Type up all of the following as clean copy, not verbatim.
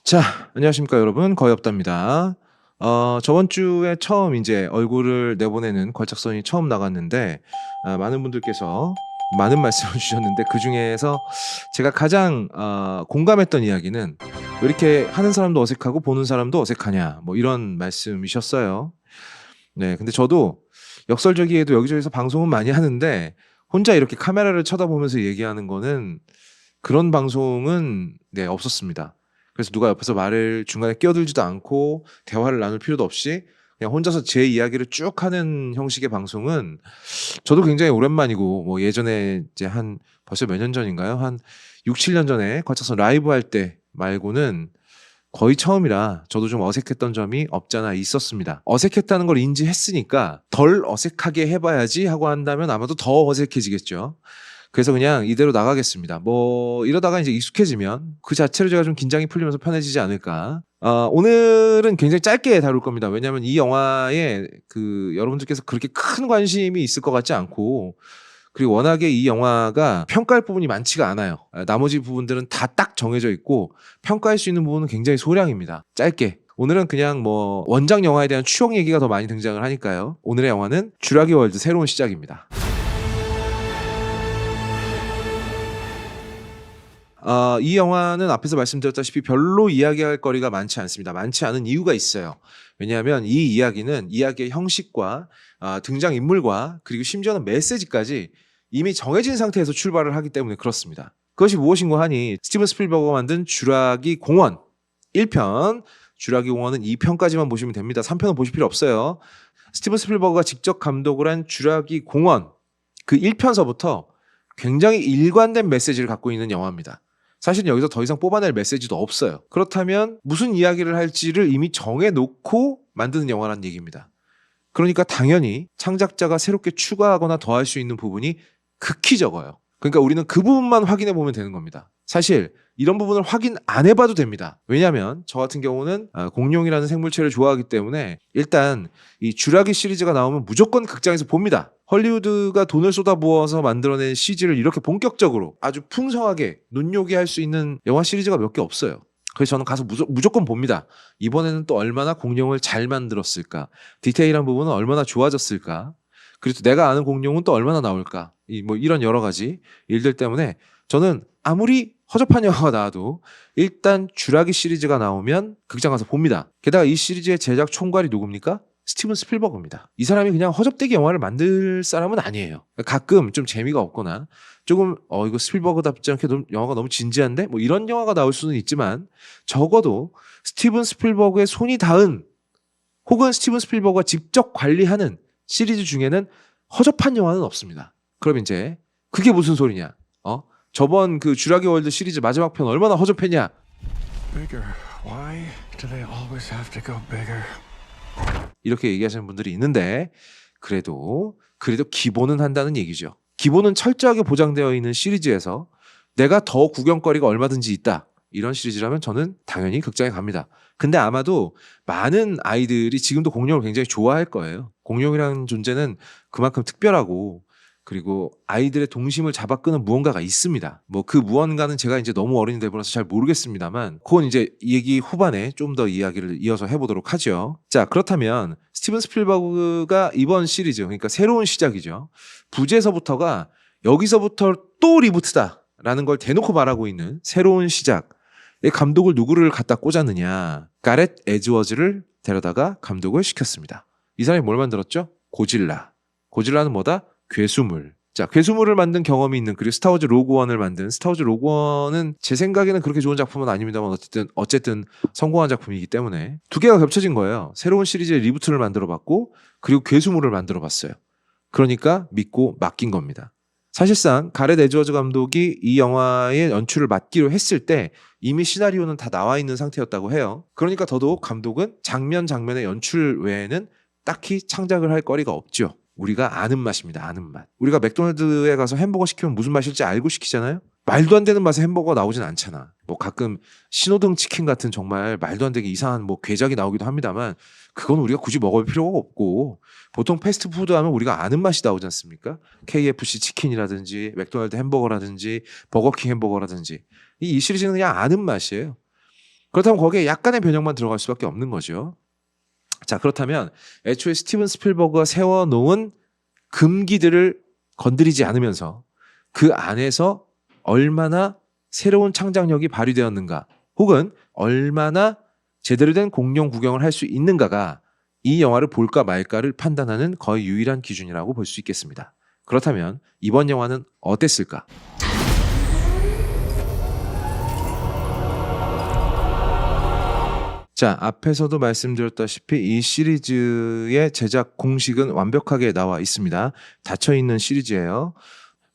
자, 안녕하십니까 여러분. 거의 없답니다. 저번 주에 처음 이제 얼굴을 내보내는 걸작선이 처음 나갔는데 많은 분들께서 많은 말씀을 주셨는데 그중에서 제가 가장 공감했던 이야기는 왜 이렇게 하는 사람도 어색하고 보는 사람도 어색하냐 뭐 이런 말씀이셨어요. 네, 근데 저도 역설적이에도 여기저기서 방송은 많이 하는데 혼자 이렇게 카메라를 쳐다보면서 얘기하는 거는 그런 방송은 네, 없었습니다. 그래서 누가 옆에서 말을 중간에 끼어들지도 않고 대화를 나눌 필요도 없이 그냥 혼자서 제 이야기를 쭉 하는 형식의 방송은 저도 굉장히 오랜만이고 뭐 예전에 이제 한 벌써 몇 년 전인가요? 한 6, 7년 전에 거쳐서 라이브 할 때 말고는 거의 처음이라 저도 좀 어색했던 점이 없잖아 있었습니다. 어색했다는 걸 인지했으니까 덜 어색하게 해봐야지 하고 한다면 아마도 더 어색해지겠죠. 그래서 그냥 이대로 나가겠습니다. 뭐 이러다가 이제 익숙해지면 그 자체로 제가 좀 긴장이 풀리면서 편해지지 않을까. 오늘은 굉장히 짧게 다룰 겁니다. 왜냐하면 이 영화에 그 여러분들께서 그렇게 큰 관심이 있을 것 같지 않고 그리고 워낙에 이 영화가 평가할 부분이 많지가 않아요. 나머지 부분들은 다 딱 정해져 있고 평가할 수 있는 부분은 굉장히 소량입니다. 짧게. 오늘은 그냥 뭐 원작 영화에 대한 추억 얘기가 더 많이 등장을 하니까요. 오늘의 영화는 쥬라기 월드 새로운 시작입니다. 이 영화는 앞에서 말씀드렸다시피 별로 이야기할 거리가 많지 않습니다. 많지 않은 이유가 있어요. 왜냐하면 이 이야기는 이야기의 형식과 등장인물과 그리고 심지어는 메시지까지 이미 정해진 상태에서 출발을 하기 때문에 그렇습니다. 그것이 무엇인고 하니 스티븐 스필버거가 만든 쥬라기 공원 1편, 쥬라기 공원은 2편까지만 보시면 됩니다. 3편은 보실 필요 없어요. 스티븐 스필버거가 직접 감독을 한 쥬라기 공원 그 1편서부터 굉장히 일관된 메시지를 갖고 있는 영화입니다. 사실 여기서 더 이상 뽑아낼 메시지도 없어요. 그렇다면 무슨 이야기를 할지를 이미 정해놓고 만드는 영화란 얘기입니다. 그러니까 당연히 창작자가 새롭게 추가하거나 더할 수 있는 부분이 극히 적어요. 그러니까 우리는 그 부분만 확인해 보면 되는 겁니다. 사실 이런 부분을 확인 안 해봐도 됩니다. 왜냐하면 저 같은 경우는 공룡이라는 생물체를 좋아하기 때문에 일단 이 쥬라기 시리즈가 나오면 무조건 극장에서 봅니다. 헐리우드가 돈을 쏟아부어서 만들어낸 CG를 이렇게 본격적으로 아주 풍성하게 눈요기 할 수 있는 영화 시리즈가 몇 개 없어요. 그래서 저는 가서 무조건 봅니다. 이번에는 또 얼마나 공룡을 잘 만들었을까, 디테일한 부분은 얼마나 좋아졌을까, 그리고 또 내가 아는 공룡은 또 얼마나 나올까, 뭐 이런 여러 가지 일들 때문에 저는 아무리 허접한 영화가 나와도 일단 쥬라기 시리즈가 나오면 극장 가서 봅니다. 게다가 이 시리즈의 제작 총괄이 누굽니까? 스티븐 스필버그입니다. 이 사람이 그냥 허접되게 영화를 만들 사람은 아니에요. 가끔 좀 재미가 없거나 조금 이거 스필버그답지 않게 영화가 너무 진지한데 뭐 이런 영화가 나올 수는 있지만 적어도 스티븐 스필버그의 손이 닿은 혹은 스티븐 스필버그가 직접 관리하는 시리즈 중에는 허접한 영화는 없습니다. 그럼 이제 그게 무슨 소리냐? 저번 그 쥬라기 월드 시리즈 마지막 편 얼마나 허접했냐? Bigger. Why do they always have to go bigger? 이렇게 얘기하시는 분들이 있는데 그래도 기본은 한다는 얘기죠. 기본은 철저하게 보장되어 있는 시리즈에서 내가 더 구경거리가 얼마든지 있다. 이런 시리즈라면 저는 당연히 극장에 갑니다. 근데 아마도 많은 아이들이 지금도 공룡을 굉장히 좋아할 거예요. 공룡이라는 존재는 그만큼 특별하고 그리고 아이들의 동심을 잡아끄는 무언가가 있습니다. 뭐 그 무언가는 제가 이제 너무 어른이 돼버려서 잘 모르겠습니다만 그건 이제 얘기 후반에 좀 더 이야기를 이어서 해보도록 하죠. 자, 그렇다면 스티븐 스필버그가 이번 시리즈, 그러니까 새로운 시작이죠. 부제에서부터가 여기서부터 또 리부트다라는 걸 대놓고 말하고 있는 새로운 시작. 이 감독을 누구를 갖다 꽂았느냐. 가렛 에즈워즈를 데려다가 감독을 시켰습니다. 이 사람이 뭘 만들었죠? 고질라. 고질라는 뭐다? 괴수물. 자, 괴수물을 만든 경험이 있는 그리고 스타워즈 로그원을 만든 스타워즈 로그원은 제 생각에는 그렇게 좋은 작품은 아닙니다만 어쨌든 성공한 작품이기 때문에 두 개가 겹쳐진 거예요. 새로운 시리즈의 리부트를 만들어봤고 그리고 괴수물을 만들어봤어요. 그러니까 믿고 맡긴 겁니다. 사실상 가렛 에즈워즈 감독이 이 영화의 연출을 맡기로 했을 때 이미 시나리오는 다 나와 있는 상태였다고 해요. 그러니까 더더욱 감독은 장면의 연출 외에는 딱히 창작을 할 거리가 없죠. 우리가 아는 맛입니다. 아는 맛. 우리가 맥도날드에 가서 햄버거 시키면 무슨 맛일지 알고 시키잖아요. 말도 안 되는 맛의 햄버거가 나오진 않잖아. 뭐 가끔 신호등 치킨 같은 정말 말도 안 되게 이상한 뭐 괴작이 나오기도 합니다만 그건 우리가 굳이 먹을 필요가 없고 보통 패스트푸드 하면 우리가 아는 맛이 나오지 않습니까? KFC 치킨이라든지 맥도날드 햄버거라든지 버거킹 햄버거라든지 이 시리즈는 그냥 아는 맛이에요. 그렇다면 거기에 약간의 변형만 들어갈 수밖에 없는 거죠. 자, 그렇다면 애초에 스티븐 스필버그가 세워놓은 금기들을 건드리지 않으면서 그 안에서 얼마나 새로운 창작력이 발휘되었는가, 혹은 얼마나 제대로 된 공룡 구경을 할 수 있는가가 이 영화를 볼까 말까를 판단하는 거의 유일한 기준이라고 볼 수 있겠습니다. 그렇다면 이번 영화는 어땠을까? 자, 앞에서도 말씀드렸다시피 이 시리즈의 제작 공식은 완벽하게 나와 있습니다. 닫혀있는 시리즈예요.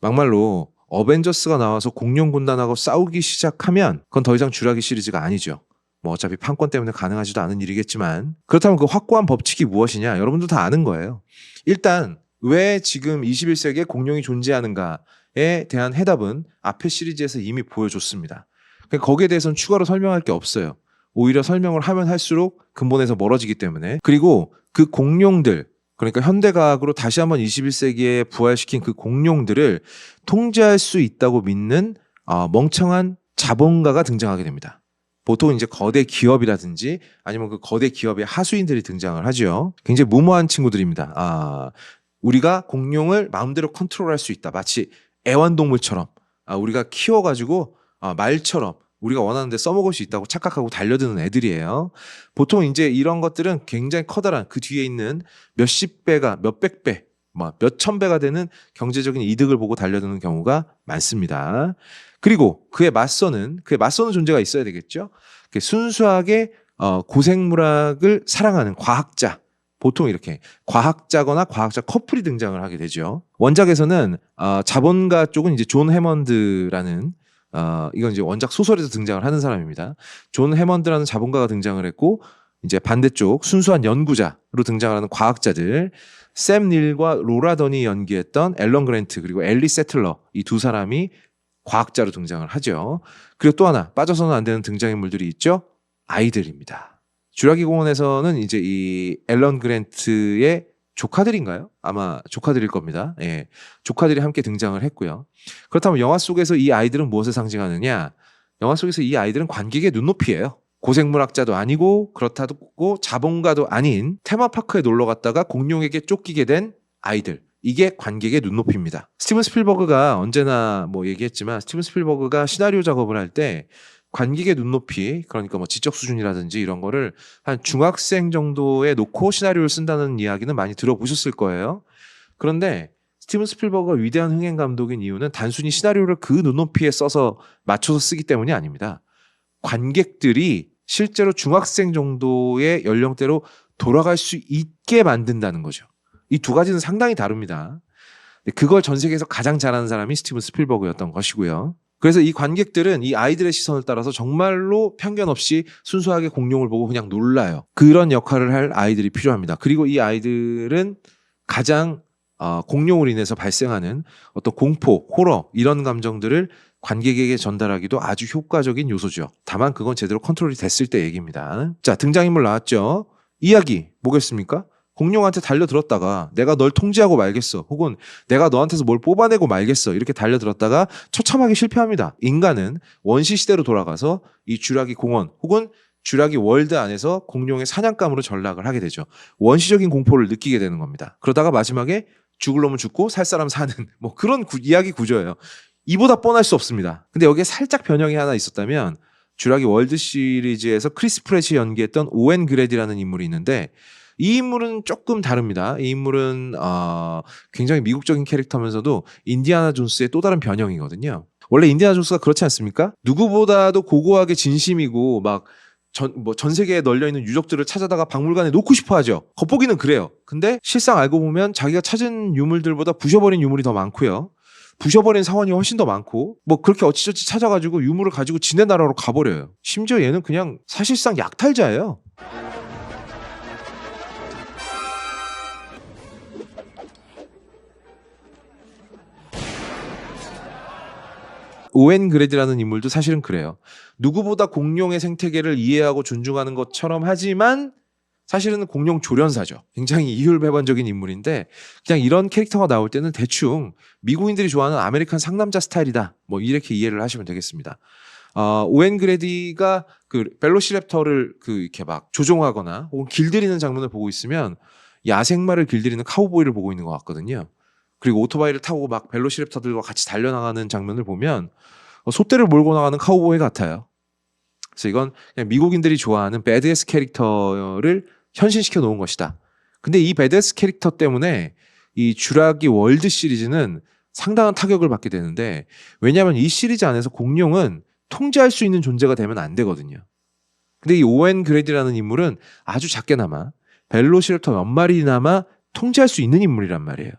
막말로 어벤져스가 나와서 공룡 군단하고 싸우기 시작하면 그건 더 이상 쥬라기 시리즈가 아니죠. 뭐 어차피 판권 때문에 가능하지도 않은 일이겠지만, 그렇다면 그 확고한 법칙이 무엇이냐? 여러분도 다 아는 거예요. 일단 왜 지금 21세기에 공룡이 존재하는가에 대한 해답은 앞의 시리즈에서 이미 보여줬습니다. 그러니까 거기에 대해서는 추가로 설명할 게 없어요. 오히려 설명을 하면 할수록 근본에서 멀어지기 때문에. 그리고 그 공룡들, 그러니까 현대과학으로 다시 한번 21세기에 부활시킨 그 공룡들을 통제할 수 있다고 믿는 멍청한 자본가가 등장하게 됩니다. 보통 이제 거대 기업이라든지 아니면 그 거대 기업의 하수인들이 등장을 하죠. 굉장히 무모한 친구들입니다. 우리가 공룡을 마음대로 컨트롤할 수 있다. 마치 애완동물처럼 우리가 키워가지고 말처럼 우리가 원하는 데 써먹을 수 있다고 착각하고 달려드는 애들이에요. 보통 이제 이런 것들은 굉장히 커다란 그 뒤에 있는 몇십 배가, 몇백 배, 몇천 배가 되는 경제적인 이득을 보고 달려드는 경우가 많습니다. 그리고 그에 맞서는 존재가 있어야 되겠죠. 순수하게 고생물학을 사랑하는 과학자, 보통 이렇게 과학자거나 과학자 커플이 등장을 하게 되죠. 원작에서는 자본가 쪽은 이제 존 해먼드라는 이건 이제 원작 소설에서 등장을 하는 사람입니다. 존 해먼드라는 자본가가 등장을 했고, 이제 반대쪽 순수한 연구자로 등장하는 과학자들, 샘 닐과 로라 던이 연기했던 앨런 그랜트 그리고 엘리 세틀러, 이 두 사람이 과학자로 등장을 하죠. 그리고 또 하나 빠져서는 안 되는 등장인물들이 있죠. 아이들입니다. 쥬라기 공원에서는 이제 이 앨런 그랜트의 조카들인가요? 아마 조카들일 겁니다. 예, 조카들이 함께 등장을 했고요. 그렇다면 영화 속에서 이 아이들은 무엇을 상징하느냐? 영화 속에서 이 아이들은 관객의 눈높이예요. 고생물학자도 아니고 그렇다고 자본가도 아닌 테마파크에 놀러 갔다가 공룡에게 쫓기게 된 아이들. 이게 관객의 눈높이입니다. 스티븐 스필버그가 언제나 얘기했지만, 스티븐 스필버그가 시나리오 작업을 할 때 관객의 눈높이, 그러니까 지적 수준이라든지 이런 거를 한 중학생 정도에 놓고 시나리오를 쓴다는 이야기는 많이 들어보셨을 거예요. 그런데 스티븐 스필버그가 위대한 흥행 감독인 이유는 단순히 시나리오를 그 눈높이에 써서 맞춰서 쓰기 때문이 아닙니다. 관객들이 실제로 중학생 정도의 연령대로 돌아갈 수 있게 만든다는 거죠. 이 두 가지는 상당히 다릅니다. 그걸 전 세계에서 가장 잘하는 사람이 스티븐 스필버그였던 것이고요. 그래서 이 관객들은 이 아이들의 시선을 따라서 정말로 편견 없이 순수하게 공룡을 보고 그냥 놀라요. 그런 역할을 할 아이들이 필요합니다. 그리고 이 아이들은 가장 공룡으로 인해서 발생하는 어떤 공포, 호러 이런 감정들을 관객에게 전달하기도 아주 효과적인 요소죠. 다만 그건 제대로 컨트롤이 됐을 때 얘기입니다. 자, 등장인물 나왔죠. 이야기 뭐겠습니까? 공룡한테 달려들었다가 내가 널 통제하고 말겠어, 혹은 내가 너한테서 뭘 뽑아내고 말겠어, 이렇게 달려들었다가 처참하게 실패합니다. 인간은 원시 시대로 돌아가서 이 쥬라기 공원 혹은 쥬라기 월드 안에서 공룡의 사냥감으로 전락을 하게 되죠. 원시적인 공포를 느끼게 되는 겁니다. 그러다가 마지막에 죽을 놈은 죽고 살 사람 사는 그런 이야기 구조예요. 이보다 뻔할 수 없습니다. 근데 여기에 살짝 변형이 하나 있었다면, 쥬라기 월드 시리즈에서 크리스 프렛이 연기했던 오웬 그레디라는 인물이 있는데, 이 인물은 조금 다릅니다. 이 인물은 굉장히 미국적인 캐릭터면서도 인디아나 존스의 또 다른 변형이거든요. 원래 인디아나 존스가 그렇지 않습니까? 누구보다도 고고하게 진심이고 전 세계에 널려있는 유적들을 찾아다가 박물관에 놓고 싶어 하죠. 겉보기는 그래요. 근데 실상 알고 보면 자기가 찾은 유물들보다 부셔버린 유물이 더 많고요. 부셔버린 사원이 훨씬 더 많고, 그렇게 어찌저찌 찾아가지고 유물을 가지고 지네 나라로 가버려요. 심지어 얘는 그냥 사실상 약탈자예요. 오웬 그레디라는 인물도 사실은 그래요. 누구보다 공룡의 생태계를 이해하고 존중하는 것처럼 하지만 사실은 공룡 조련사죠. 굉장히 이율배반적인 인물인데, 그냥 이런 캐릭터가 나올 때는 대충 미국인들이 좋아하는 아메리칸 상남자 스타일이다, 이렇게 이해를 하시면 되겠습니다. 오웬 그레디가 그 벨로시랩터를 그 이렇게 막 조종하거나 혹은 길들이는 장면을 보고 있으면 야생마를 길들이는 카우보이를 보고 있는 것 같거든요. 그리고 오토바이를 타고 막 벨로시랩터들과 같이 달려나가는 장면을 보면 소떼를 몰고 나가는 카우보이 같아요. 그래서 이건 그냥 미국인들이 좋아하는 배드에스 캐릭터를 현신시켜 놓은 것이다. 근데 이 배드에스 캐릭터 때문에 이 쥬라기 월드 시리즈는 상당한 타격을 받게 되는데, 왜냐하면 이 시리즈 안에서 공룡은 통제할 수 있는 존재가 되면 안 되거든요. 근데 이 오웬 그레디라는 인물은 아주 작게나마 벨로시랩터 몇 마리나마 통제할 수 있는 인물이란 말이에요.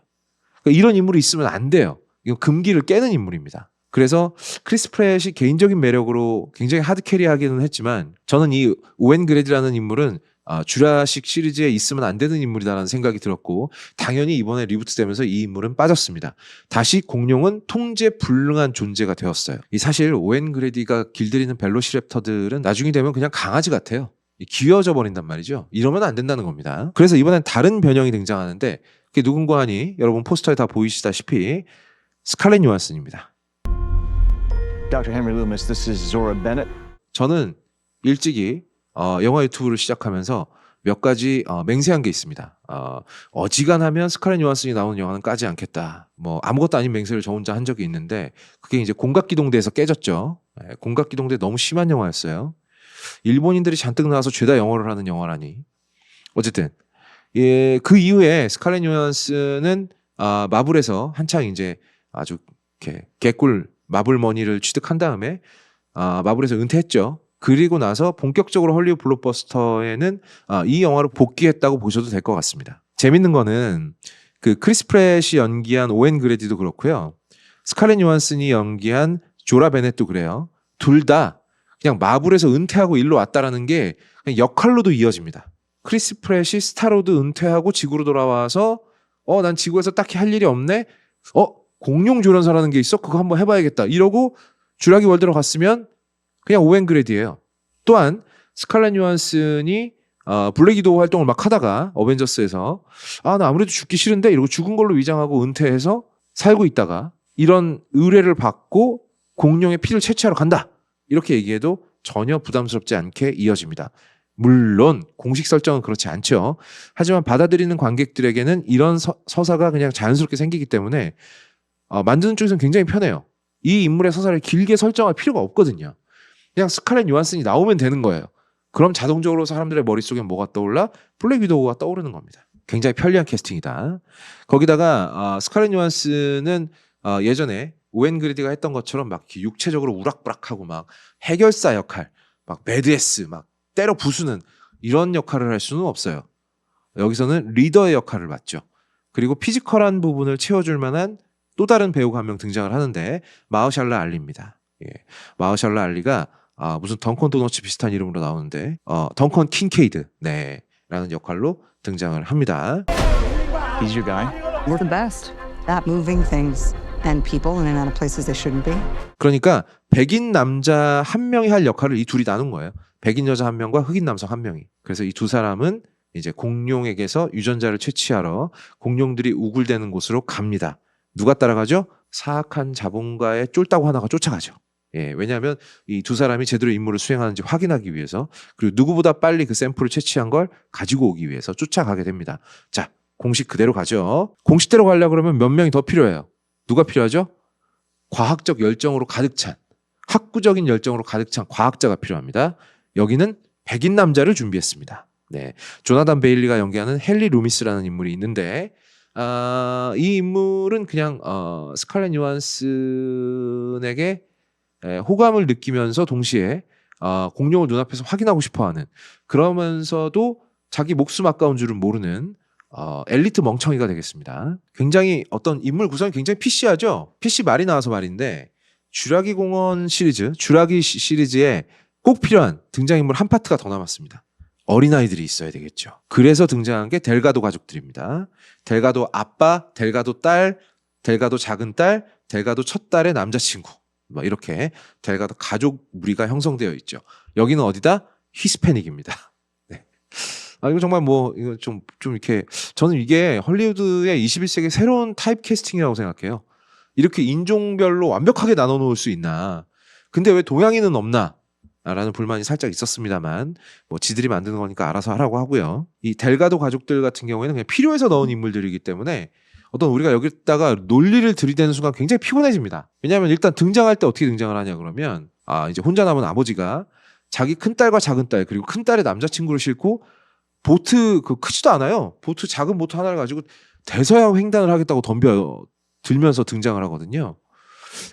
그러니까 이런 인물이 있으면 안 돼요. 이건 금기를 깨는 인물입니다. 그래서 크리스 프렛이 개인적인 매력으로 굉장히 하드캐리하기는 했지만 저는 이 오웬 그레디라는 인물은 주라식 시리즈에 있으면 안 되는 인물이다라는 생각이 들었고, 당연히 이번에 리부트되면서 이 인물은 빠졌습니다. 다시 공룡은 통제 불능한 존재가 되었어요. 이 사실 오웬 그레디가 길들이는 벨로시랩터들은 나중이 되면 그냥 강아지 같아요. 귀여워져 버린단 말이죠. 이러면 안 된다는 겁니다. 그래서 이번엔 다른 변형이 등장하는데 그게 누군가 하니 여러분 포스터에 다 보이시다시피 스칼렛 요한슨입니다. Dr. Henry Loomis, this is Zora Bennett. 저는 일찍이 영화 유튜브를 시작하면서 몇 가지 맹세한 게 있습니다. 어지간하면 스칼렛 요한슨이 나오는 영화는 까지 않겠다. 뭐 아무것도 아닌 맹세를 저 혼자 한 적이 있는데 그게 이제 공각기동대에서 깨졌죠. 공각기동대 너무 심한 영화였어요. 일본인들이 잔뜩 나와서 죄다 영어를 하는 영화라니. 어쨌든 그 이후에 스칼렛 요한슨은 마블에서 한창 이제 아주 이렇게 개꿀 마블 머니를 취득한 다음에 마블에서 은퇴했죠. 그리고 나서 본격적으로 헐리우드 블록버스터에는 이 영화로 복귀했다고 보셔도 될 것 같습니다. 재밌는 거는 그 크리스 프렛이 연기한 오웬 그레디도 그렇고요. 스칼렛 요한슨이 연기한 조라 베넷도 그래요. 둘 다 그냥 마블에서 은퇴하고 일로 왔다라는 게 그냥 역할로도 이어집니다. 크리스 프렛이 스타로드 은퇴하고 지구로 돌아와서 난 지구에서 딱히 할 일이 없네. 공룡 조련사라는 게 있어? 그거 한번 해봐야겠다. 이러고 쥬라기 월드로 갔으면 그냥 오웬 그레디예요. 또한 스칼렛 요한슨이 블랙 위도우 활동을 막 하다가 어벤져스에서 나 아무래도 죽기 싫은데 이러고 죽은 걸로 위장하고 은퇴해서 살고 있다가 이런 의뢰를 받고 공룡의 피를 채취하러 간다. 이렇게 얘기해도 전혀 부담스럽지 않게 이어집니다. 물론 공식 설정은 그렇지 않죠. 하지만 받아들이는 관객들에게는 이런 서사가 그냥 자연스럽게 생기기 때문에 만드는 쪽에서는 굉장히 편해요. 이 인물의 서사를 길게 설정할 필요가 없거든요. 그냥 스칼렛 요한슨이 나오면 되는 거예요. 그럼 자동적으로 사람들의 머릿속에 뭐가 떠올라? 블랙 위도우가 떠오르는 겁니다. 굉장히 편리한 캐스팅이다. 거기다가 스칼렛 요한슨은 예전에 오웬 그레디가 했던 것처럼 막 육체적으로 우락부락하고 막 해결사 역할, 막 배드에스, 막 때려 부수는 이런 역할을 할 수는 없어요. 여기서는 리더의 역할을 맡죠. 그리고 피지컬한 부분을 채워줄 만한 또 다른 배우가 한 명 등장을 하는데 마흐샬라 알리입니다. 마흐샬라 알리가 무슨 덩컨 도너츠 비슷한 이름으로 나오는데 덩컨 킨케이드 라는 역할로 등장을 합니다. He's your guy. We're the best at moving things and people in and out of places they shouldn't be. 그러니까 백인 남자 한 명이 할 역할을 이 둘이 나눈 거예요. 백인 여자 한 명과 흑인 남성 한 명이. 그래서 이 두 사람은 이제 공룡에게서 유전자를 채취하러 공룡들이 우글대는 곳으로 갑니다. 누가 따라가죠? 사악한 자본가의 쫄따구 하나가 쫓아가죠. 왜냐하면 이 두 사람이 제대로 임무를 수행하는지 확인하기 위해서, 그리고 누구보다 빨리 그 샘플을 채취한 걸 가지고 오기 위해서 쫓아가게 됩니다. 자, 공식 그대로 가죠. 공식대로 가려고 그러면 몇 명이 더 필요해요. 누가 필요하죠? 과학적 열정으로 가득 찬, 학구적인 열정으로 가득 찬 과학자가 필요합니다. 여기는 백인 남자를 준비했습니다. 조나단 베일리가 연기하는 헨리 루미스라는 인물이 있는데 이 인물은 그냥 스칼렛 요한슨에게 호감을 느끼면서 동시에 공룡을 눈앞에서 확인하고 싶어하는, 그러면서도 자기 목숨 아까운 줄은 모르는 엘리트 멍청이가 되겠습니다. 굉장히 어떤 인물 구성이 굉장히 PC하죠. PC 말이 나와서 말인데 쥬라기 공원 시리즈, 쥬라기 시리즈에 꼭 필요한 등장인물 한 파트가 더 남았습니다. 어린아이들이 있어야 되겠죠. 그래서 등장한 게 델가도 가족들입니다. 델가도 아빠, 델가도 딸, 델가도 작은 딸, 델가도 첫 딸의 남자친구, 이렇게 델가도 가족 무리가 형성되어 있죠. 여기는 어디다? 히스패닉입니다. 이거 정말 이거 좀 이렇게, 저는 이게 헐리우드의 21세기 새로운 타입 캐스팅이라고 생각해요. 이렇게 인종별로 완벽하게 나눠 놓을 수 있나. 근데 왜 동양인은 없나? 라는 불만이 살짝 있었습니다만 뭐 지들이 만드는 거니까 알아서 하라고 하고요. 이 델가도 가족들 같은 경우에는 그냥 필요해서 넣은 인물들이기 때문에 어떤 우리가 여기다가 논리를 들이대는 순간 굉장히 피곤해집니다. 왜냐하면 일단 등장할 때 어떻게 등장을 하냐 그러면 이제 혼자 남은 아버지가 자기 큰딸과 작은딸 그리고 큰딸의 남자친구를 싣고 보트 크지도 않아요. 보트 작은 보트 하나를 가지고 대서양 횡단을 하겠다고 들면서 등장을 하거든요.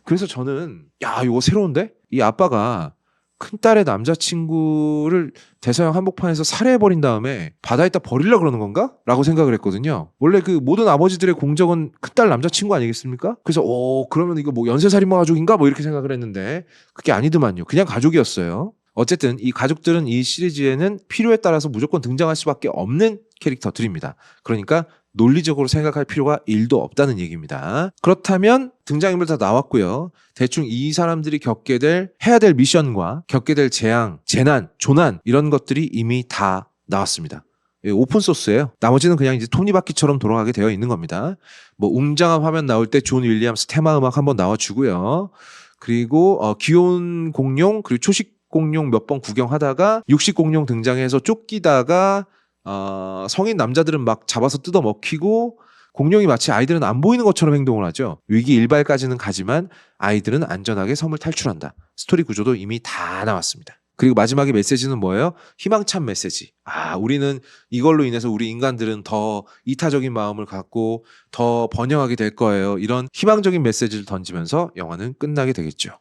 그래서 저는 이거 새로운데? 이 아빠가 큰딸의 남자친구를 대서양 한복판에서 살해해버린 다음에 바다에다 버리려고 그러는 건가? 라고 생각을 했거든요. 원래 그 모든 아버지들의 공적은 큰딸 남자친구 아니겠습니까? 그래서 그러면 이거 뭐 연쇄살인마 가족인가? 뭐 이렇게 생각을 했는데 그게 아니더만요. 그냥 가족이었어요. 어쨌든 이 가족들은 이 시리즈에는 필요에 따라서 무조건 등장할 수밖에 없는 캐릭터들입니다. 그러니까 논리적으로 생각할 필요가 1도 없다는 얘기입니다. 그렇다면 등장인물 다 나왔고요. 대충 이 사람들이 해야 될 미션과 겪게 될 재앙, 재난, 조난 이런 것들이 이미 다 나왔습니다. 오픈 소스예요. 나머지는 그냥 이제 톱니바퀴처럼 돌아가게 되어 있는 겁니다. 뭐 웅장한 화면 나올 때 존 윌리엄스 테마 음악 한번 나와주고요. 그리고 귀여운 공룡 그리고 초식 공룡 몇 번 구경하다가 육식 공룡 등장해서 쫓기다가 성인 남자들은 막 잡아서 뜯어 먹히고 공룡이 마치 아이들은 안 보이는 것처럼 행동을 하죠. 위기 일발까지는 가지만 아이들은 안전하게 섬을 탈출한다. 스토리 구조도 이미 다 나왔습니다. 그리고 마지막에 메시지는 뭐예요? 희망찬 메시지. 우리는 이걸로 인해서 우리 인간들은 더 이타적인 마음을 갖고 더 번영하게 될 거예요. 이런 희망적인 메시지를 던지면서 영화는 끝나게 되겠죠.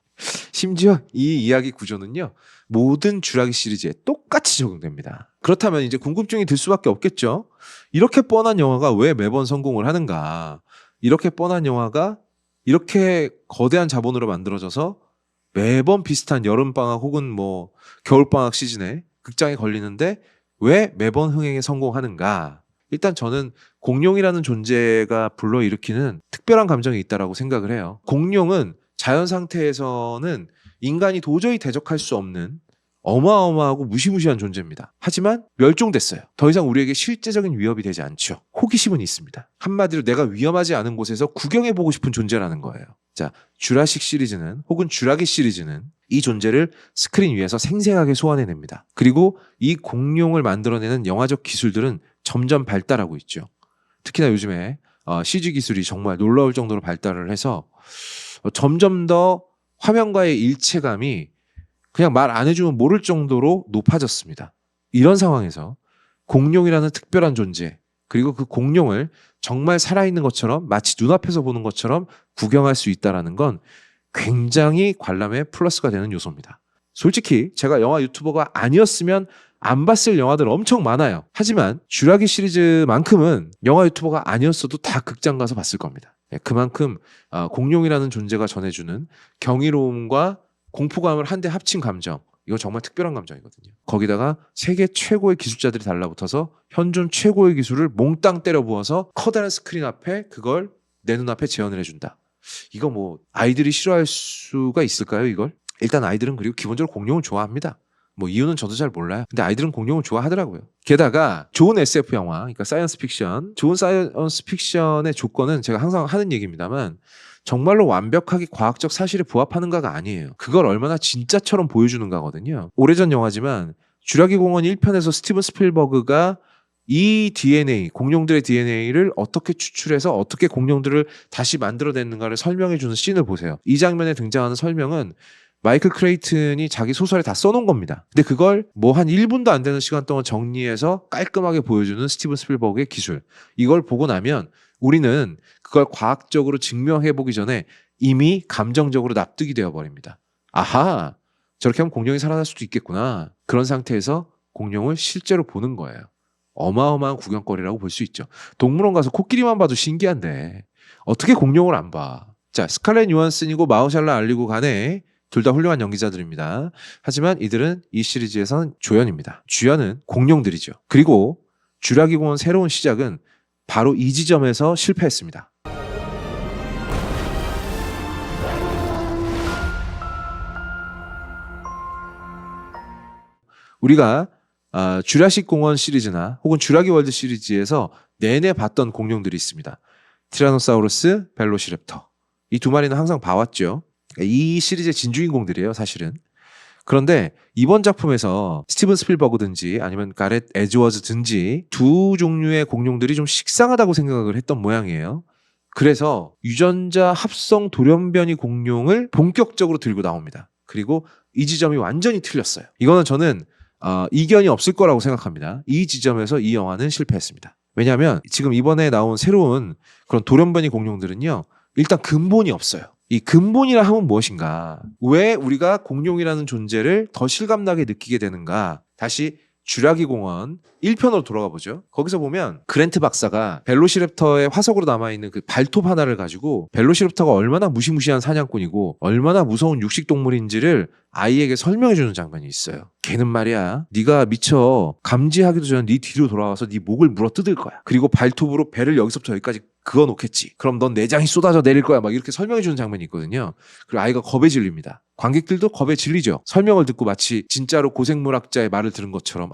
심지어 이 이야기 구조는요. 모든 쥬라기 시리즈에 똑같이 적용됩니다. 그렇다면 이제 궁금증이 들 수밖에 없겠죠. 이렇게 뻔한 영화가 왜 매번 성공을 하는가? 이렇게 뻔한 영화가 이렇게 거대한 자본으로 만들어져서 매번 비슷한 여름방학 혹은 뭐 겨울방학 시즌에 극장에 걸리는데 왜 매번 흥행에 성공하는가? 일단 저는 공룡이라는 존재가 불러일으키는 특별한 감정이 있다고 생각을 해요. 공룡은 자연 상태에서는 인간이 도저히 대적할 수 없는 어마어마하고 무시무시한 존재입니다. 하지만 멸종됐어요. 더 이상 우리에게 실제적인 위협이 되지 않죠. 호기심은 있습니다. 한마디로 내가 위험하지 않은 곳에서 구경해보고 싶은 존재라는 거예요. 자, 쥬라식 시리즈는 혹은 쥬라기 시리즈는 이 존재를 스크린 위에서 생생하게 소환해냅니다. 그리고 이 공룡을 만들어내는 영화적 기술들은 점점 발달하고 있죠. 특히나 요즘에 CG 기술이 정말 놀라울 정도로 발달을 해서 점점 더 화면과의 일체감이 그냥 말 안 해주면 모를 정도로 높아졌습니다. 이런 상황에서 공룡이라는 특별한 존재 그리고 그 공룡을 정말 살아있는 것처럼 마치 눈앞에서 보는 것처럼 구경할 수 있다는 건 굉장히 관람에 플러스가 되는 요소입니다. 솔직히 제가 영화 유튜버가 아니었으면 안 봤을 영화들 엄청 많아요. 하지만 쥬라기 시리즈만큼은 영화 유튜버가 아니었어도 다 극장 가서 봤을 겁니다. 그만큼 공룡이라는 존재가 전해주는 경이로움과 공포감을 한데 합친 감정, 이거 정말 특별한 감정이거든요. 거기다가 세계 최고의 기술자들이 달라붙어서 현존 최고의 기술을 몽땅 때려 부어서 커다란 스크린 앞에 그걸 내 눈앞에 재현을 해준다. 이거 뭐 아이들이 싫어할 수가 있을까요, 이걸? 일단 아이들은 그리고 기본적으로 공룡을 좋아합니다. 뭐 이유는 저도 잘 몰라요. 근데 아이들은 공룡을 좋아하더라고요. 게다가 좋은 SF 영화, 그러니까 사이언스 픽션, 좋은 사이언스 픽션의 조건은 제가 항상 하는 얘기입니다만 정말로 완벽하게 과학적 사실에 부합하는가가 아니에요. 그걸 얼마나 진짜처럼 보여주는가거든요. 오래전 영화지만 쥬라기 공원 1편에서 스티븐 스필버그가 이 DNA, 공룡들의 DNA를 어떻게 추출해서 어떻게 공룡들을 다시 만들어냈는가를 설명해주는 씬을 보세요. 이 장면에 등장하는 설명은 마이클 크레이튼이 자기 소설에 다 써놓은 겁니다. 근데 그걸 뭐 한 1분도 안 되는 시간 동안 정리해서 깔끔하게 보여주는 스티븐 스필버그의 기술. 이걸 보고 나면 우리는 그걸 과학적으로 증명해보기 전에 이미 감정적으로 납득이 되어버립니다. 아하, 저렇게 하면 공룡이 살아날 수도 있겠구나. 그런 상태에서 공룡을 실제로 보는 거예요. 어마어마한 구경거리라고 볼 수 있죠. 동물원 가서 코끼리만 봐도 신기한데 어떻게 공룡을 안 봐. 자, 스칼렛 요한슨이고 마흐샬라 알리고 간에 둘 다 훌륭한 연기자들입니다. 하지만 이들은 이 시리즈에서는 조연입니다. 주연은 공룡들이죠. 그리고 쥬라기 공원 새로운 시작은 바로 이 지점에서 실패했습니다. 우리가 쥬라식 공원 시리즈나 혹은 쥬라기 월드 시리즈에서 내내 봤던 공룡들이 있습니다. 티라노사우루스, 벨로시랩터. 이 두 마리는 항상 봐왔죠. 이 시리즈의 진주인공들이에요, 사실은. 그런데 이번 작품에서 스티븐 스필버그든지 아니면 가렛 에즈워즈든지 두 종류의 공룡들이 좀 식상하다고 생각을 했던 모양이에요. 그래서 유전자 합성 돌연변이 공룡을 본격적으로 들고 나옵니다. 그리고 이 지점이 완전히 틀렸어요. 이거는 저는 이견이 없을 거라고 생각합니다. 이 지점에서 이 영화는 실패했습니다. 왜냐하면 지금 이번에 나온 새로운 그런 돌연변이 공룡들은요, 일단 근본이 없어요. 이 근본이라 하면 무엇인가? 왜 우리가 공룡이라는 존재를 더 실감나게 느끼게 되는가? 다시 쥐라기 공원 1편으로 돌아가 보죠. 거기서 보면 그랜트 박사가 벨로시랩터의 화석으로 남아있는 그 발톱 하나를 가지고 벨로시랩터가 얼마나 무시무시한 사냥꾼이고 얼마나 무서운 육식동물인지를 아이에게 설명해주는 장면이 있어요. 걔는 말이야, 네가 미처 감지하기도 전에 네 뒤로 돌아와서 네 목을 물어뜯을 거야. 그리고 발톱으로 배를 여기서부터 여기까지 그어 놓겠지. 그럼 넌 내장이 쏟아져 내릴 거야. 막 이렇게 설명해주는 장면이 있거든요. 그리고 아이가 겁에 질립니다. 관객들도 겁에 질리죠. 설명을 듣고 마치 진짜로 고생물학자의 말을 들은 것처럼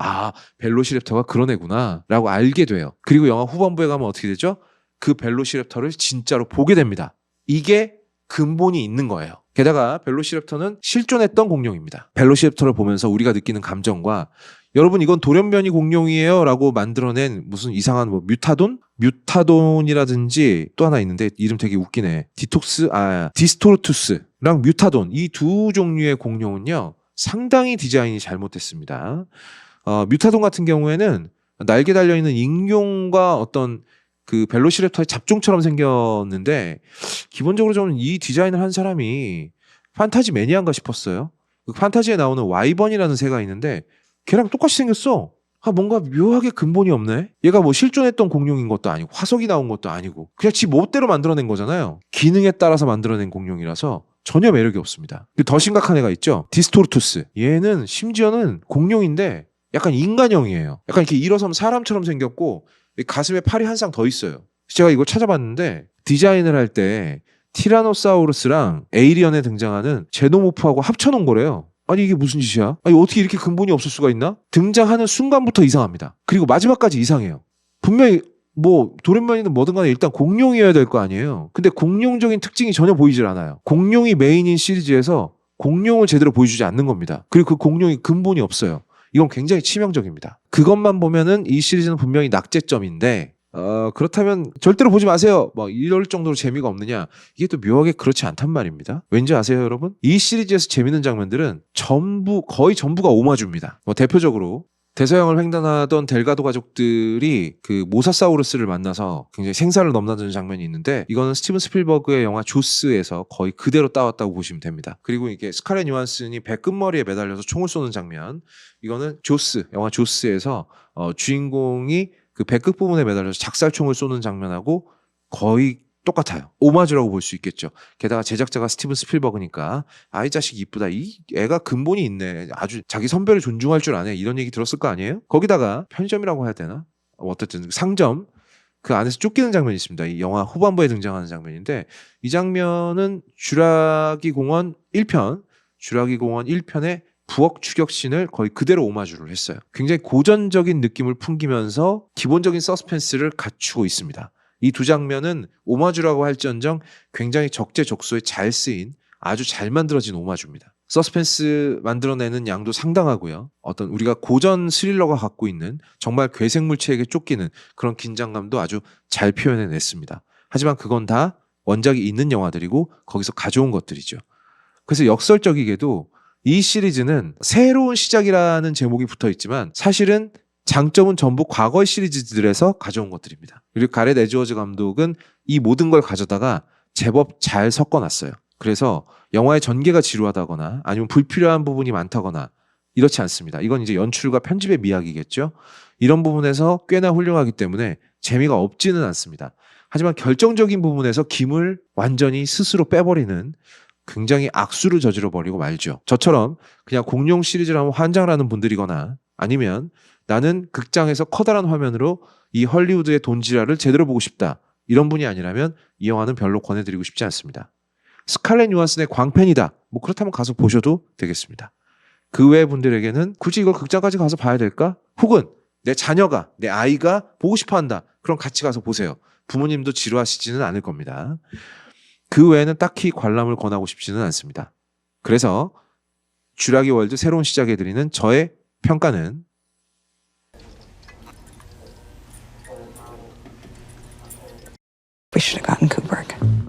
벨로시랩터가 그런 애구나 라고 알게 돼요. 그리고 영화 후반부에 가면 어떻게 되죠? 그 벨로시랩터를 진짜로 보게 됩니다. 이게 근본이 있는 거예요. 게다가 벨로시랩터는 실존했던 공룡입니다. 벨로시랩터를 보면서 우리가 느끼는 감정과 여러분 이건 돌연변이 공룡이에요 라고 만들어낸 무슨 이상한 뭐 뮤타돈이라든지 또 하나 있는데 이름 되게 웃기네. 디스토르투스랑 뮤타돈, 이 두 종류의 공룡은요 상당히 디자인이 잘못됐습니다. 뮤타돈 같은 경우에는 날개 달려있는 익룡과 어떤 그 벨로시랩터의 잡종처럼 생겼는데 기본적으로 저는 이 디자인을 한 사람이 판타지 매니아인가 싶었어요. 그 판타지에 나오는 와이번이라는 새가 있는데 걔랑 똑같이 생겼어. 뭔가 묘하게 근본이 없네. 얘가 뭐 실존했던 공룡인 것도 아니고 화석이 나온 것도 아니고 그냥 지 멋대로 만들어낸 거잖아요. 기능에 따라서 만들어낸 공룡이라서 전혀 매력이 없습니다. 더 심각한 애가 있죠. 디스토르투스. 얘는 심지어는 공룡인데 약간 인간형이에요. 약간 이렇게 일어서면 사람처럼 생겼고 가슴에 팔이 한 쌍 더 있어요. 제가 이거 찾아봤는데 디자인을 할 때 티라노사우루스랑 에이리언에 등장하는 제노모프하고 합쳐놓은 거래요. 아니 이게 무슨 짓이야? 아니 어떻게 이렇게 근본이 없을 수가 있나? 등장하는 순간부터 이상합니다. 그리고 마지막까지 이상해요. 분명히 뭐 돌연변이든 뭐든 간에 일단 공룡이어야 될 거 아니에요. 근데 공룡적인 특징이 전혀 보이질 않아요. 공룡이 메인인 시리즈에서 공룡을 제대로 보여주지 않는 겁니다. 그리고 그 공룡이 근본이 없어요. 이건 굉장히 치명적입니다. 그것만 보면은 이 시리즈는 분명히 낙제점인데 그렇다면 절대로 보지 마세요. 뭐 이럴 정도로 재미가 없느냐? 이게 또 묘하게 그렇지 않단 말입니다. 왠지 아세요, 여러분? 이 시리즈에서 재밌는 장면들은 거의 전부가 오마주입니다. 뭐 대표적으로 대서양을 횡단하던 델가도 가족들이 그 모사사우루스를 만나서 굉장히 생사를 넘나드는 장면이 있는데 이거는 스티븐 스필버그의 영화 조스에서 거의 그대로 따왔다고 보시면 됩니다. 그리고 이게 스칼렛 요한슨이 배 끝머리에 매달려서 총을 쏘는 장면, 이거는 영화 조스에서 주인공이 그 배 끝부분에 매달려서 작살총을 쏘는 장면하고 거의 똑같아요. 오마주라고 볼 수 있겠죠. 게다가 제작자가 스티븐 스필버그니까 이 자식이 이쁘다. 이 애가 근본이 있네. 아주 자기 선배를 존중할 줄 아네. 이런 얘기 들었을 거 아니에요? 거기다가 편의점이라고 해야 되나? 어쨌든 상점 그 안에서 쫓기는 장면이 있습니다. 이 영화 후반부에 등장하는 장면인데 이 장면은 쥐라기 공원 1편의 부엌 추격신을 거의 그대로 오마주를 했어요. 굉장히 고전적인 느낌을 풍기면서 기본적인 서스펜스를 갖추고 있습니다. 이 두 장면은 오마주라고 할지언정 굉장히 적재적소에 잘 쓰인 아주 잘 만들어진 오마주입니다. 서스펜스 만들어내는 양도 상당하고요. 어떤 우리가 고전 스릴러가 갖고 있는 정말 괴생물체에게 쫓기는 그런 긴장감도 아주 잘 표현해냈습니다. 하지만 그건 다 원작이 있는 영화들이고 거기서 가져온 것들이죠. 그래서 역설적이게도 이 시리즈는 새로운 시작이라는 제목이 붙어 있지만 사실은 장점은 전부 과거의 시리즈들에서 가져온 것들입니다. 그리고 가렛 에즈워즈 감독은 이 모든 걸 가져다가 제법 잘 섞어놨어요. 그래서 영화의 전개가 지루하다거나 아니면 불필요한 부분이 많다거나 이렇지 않습니다. 이건 이제 연출과 편집의 미학이겠죠. 이런 부분에서 꽤나 훌륭하기 때문에 재미가 없지는 않습니다. 하지만 결정적인 부분에서 김을 완전히 스스로 빼버리는 굉장히 악수를 저질러버리고 말죠. 저처럼 그냥 공룡 시리즈를 하면 환장을 하는 분들이거나 아니면 나는 극장에서 커다란 화면으로 이 헐리우드의 돈지랄을 제대로 보고 싶다. 이런 분이 아니라면 이 영화는 별로 권해드리고 싶지 않습니다. 스칼렛 요한슨의 광팬이다. 뭐 그렇다면 가서 보셔도 되겠습니다. 그 외의 분들에게는 굳이 이걸 극장까지 가서 봐야 될까? 혹은 내 자녀가, 내 아이가 보고 싶어 한다. 그럼 같이 가서 보세요. 부모님도 지루하시지는 않을 겁니다. 그 외에는 딱히 관람을 권하고 싶지는 않습니다. 그래서 쥐라기 월드 새로운 시작해드리는 저의 평가는 We should have gotten Cooper.